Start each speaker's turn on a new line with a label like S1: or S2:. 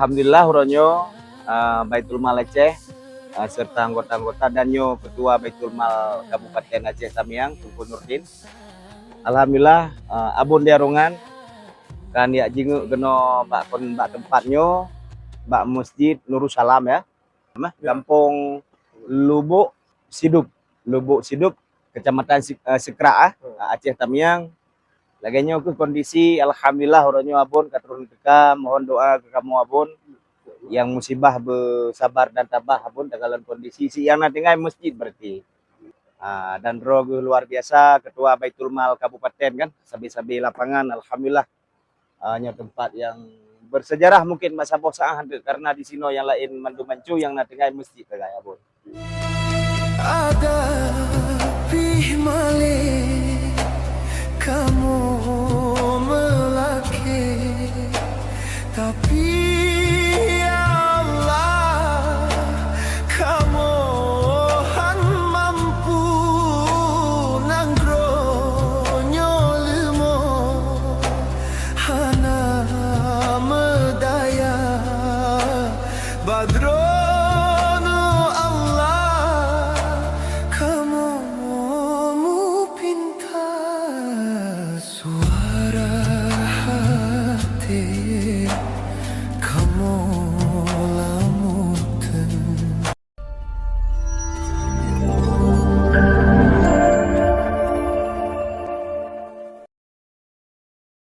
S1: Alhamdulillah Huronyo Baitul Mal Aceh serta anggota-anggota dan nyo Ketua Baitul Mal Kabupaten Aceh Tamiang Tunku Nurdin. Alhamdulillah abon diarungan kan ya jingu geno bak tempatnyo bak Masjid Nurul Salam ya. Kampung Lubuk Sidup, Kecamatan Sekraah, Aceh Tamiang. Laganya ke kondisi alhamdulillah orangnya abon katurun keka mohon doa ke kamu abon yang musibah bersabar dan tabah abon dalam kondisi si yang nanti ngai masjid berarti. Dan roh luar biasa Ketua Baitul Mal Kabupaten kan sabi-sabi lapangan alhamdulillah hanya tempat yang bersejarah mungkin masa bosan karena di sini yang lain mandu mancu yang nanti ngai masjid kayak abon.